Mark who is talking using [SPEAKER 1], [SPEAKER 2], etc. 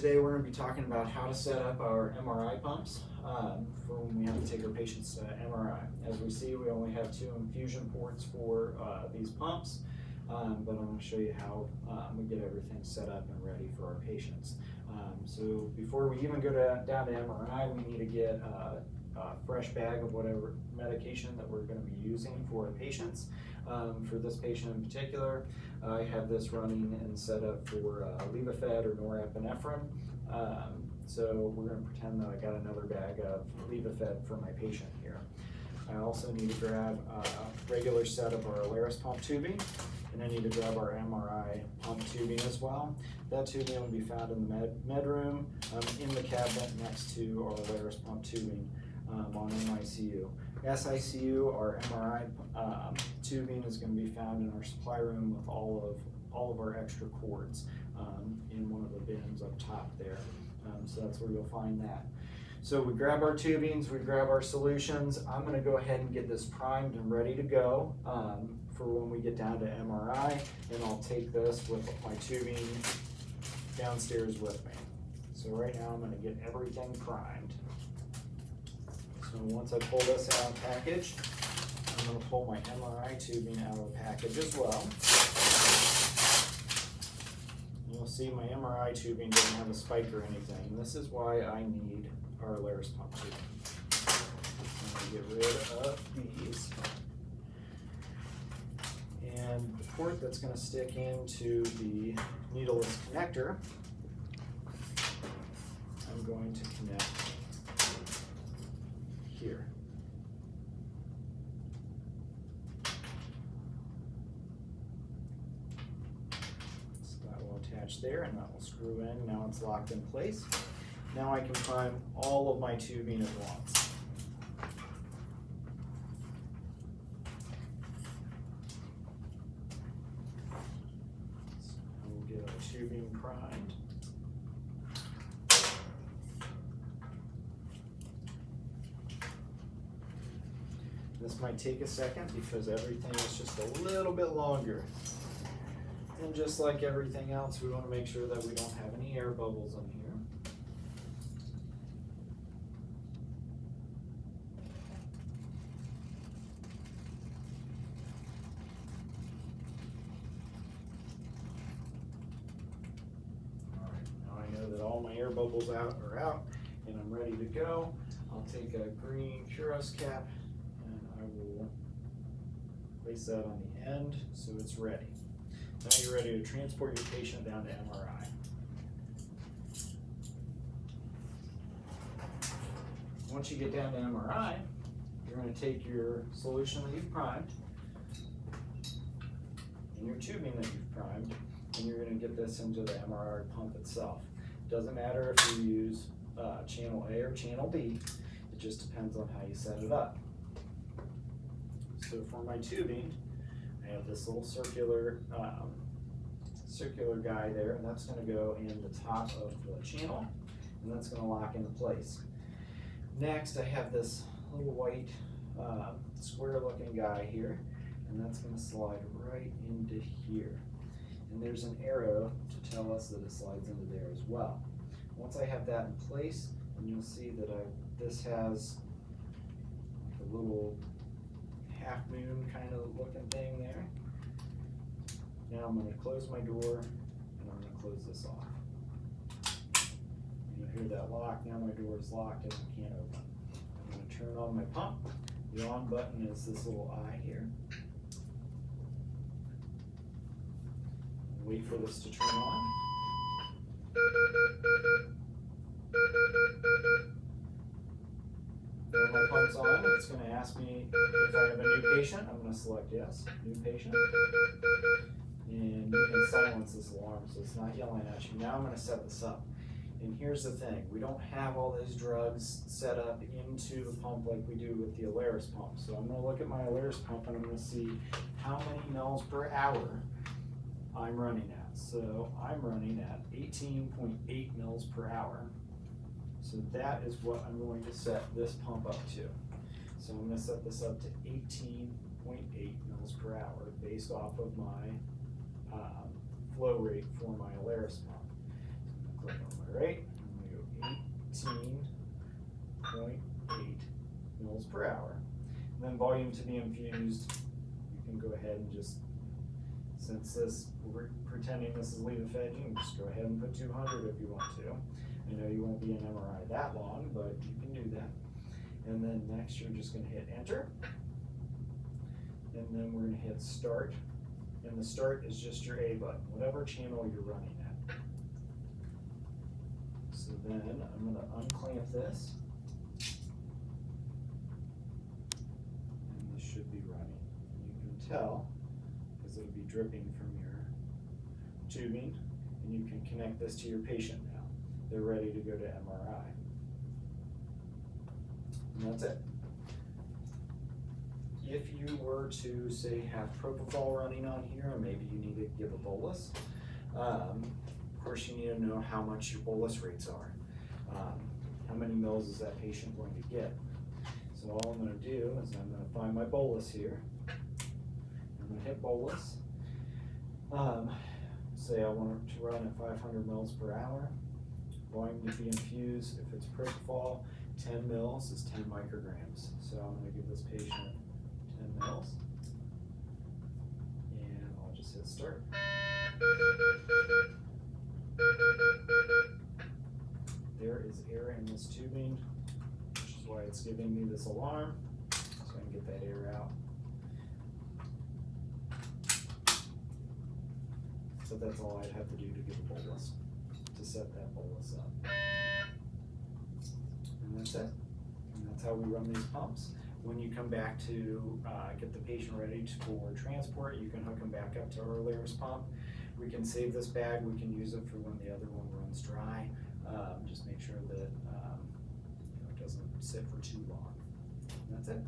[SPEAKER 1] Today we're going to be talking about how to set up our MRI pumps for when we have to take our patients to MRI. As we see, we only have 2 infusion ports for these pumps, but I'm going to show you how we get everything set up and ready for our patients. So before we even go down to MRI, we need to get a fresh bag of whatever medication that we're going to be using for the patients. For this patient in particular, I have this running and set up for Levophed or norepinephrine. So we're going to pretend that I got another bag of Levophed for my patient here. I also need to grab a regular set of our Alaris pump tubing, and I need to grab our MRI pump tubing as well. That tubing will be found in the med room, in the cabinet next to our Alaris pump tubing on MICU. SICU, our MRI tubing is going to be found in our supply room with all of our extra cords in one of the bins up top there. So that's where you'll find that. So we grab our tubings, we grab our solutions. I'm going to go ahead and get this primed and ready to go for when we get down to MRI, and I'll take this with my tubing downstairs with me. So right now I'm going to get everything primed. So once I pull this out of the package, I'm going to pull my MRI tubing out of the package as well. You'll see my MRI tubing doesn't have a spike or anything. This is why I need our Alaris pump tubing. I'm going to get rid of these. And the port that's going to stick into the needleless connector, I'm going to connect here. So that will attach there, and that will screw in. Now it's locked in place. Now I can prime all of my tubing at once. So we'll get our tubing primed. This might take a second because everything is just a little bit longer. And just like everything else, we want to make sure that we don't have any air bubbles in here. All right, now I know that all my air bubbles are out and I'm ready to go. I'll take a green Kuros cap, I will place that on the end so it's ready. Now you're ready to transport your patient down to MRI. Once you get down to MRI, you're going to take your solution that you've primed and your tubing that you've primed, and you're going to get this into the MRI pump itself. It doesn't matter if you use channel A or channel B, it just depends on how you set it up. So for my tubing, I have this little circular guy there, and that's going to go in the top of the channel, and that's going to lock into place. Next, I have this little white square-looking guy here, and that's going to slide right into here. And there's an arrow to tell us that it slides into there as well. Once I have that in place, and you'll see that this has a little half moon kind of looking thing there. Now I'm going to close my door and I'm going to close this off. You'll hear that lock. Now my door is locked and I can't open. I'm going to turn on my pump. The on button is this little eye here. Wait for this to turn on. When my pump's on, it's going to ask me if I have a new patient. I'm going to select yes, new patient. And you can silence this alarm so it's not yelling at you. Now I'm going to set this up. And here's the thing, we don't have all those drugs set up into the pump like we do with the Alaris pump. So I'm going to look at my Alaris pump and I'm going to see how many mils per hour I'm running at. So I'm running at 18.8 mils per hour. So that is what I'm going to set this pump up to. So I'm going to set this up to 18.8 mils per hour based off of my flow rate for my Alaris pump. So I'm going to click on my rate, I'm gonna go 18.8 mils per hour. And then volume to be infused, you can go ahead and just, since this, we're pretending this is Levophed, you can just go ahead and put 200 if you want to. I know you won't be in MRI that long, but you can do that. And then next you're just gonna hit enter. And then we're gonna hit start. And the start is just your A button, whatever channel you're running at. So then I'm gonna unclamp this. And this should be running. And you can tell, because it'll be dripping from your tubing, and you can connect this to your patient now. They're ready to go to MRI. And that's it. If you were to, say, have propofol running on here, and maybe you need to give a bolus, of course you need to know how much your bolus rates are. How many mils is that patient going to get? So all I'm going to do is I'm going to find my bolus here. I'm going to hit bolus. Say I want it to run at 500 mils per hour. Volume to be infused, if it's propofol, 10 mils is 10 micrograms. So I'm going to give this patient 10 mils. And I'll just hit start. There is air in this tubing, which is why it's giving me this alarm, so I can get that air out. So that's all I'd have to do to give a bolus, to set that bolus up. And that's it. And that's how we run these pumps. When you come back to get the patient ready for transport, you can hook them back up to our Lyris pump. We can save this bag, we can use it for when the other one runs dry. Just make sure that it doesn't sit for too long. And that's it.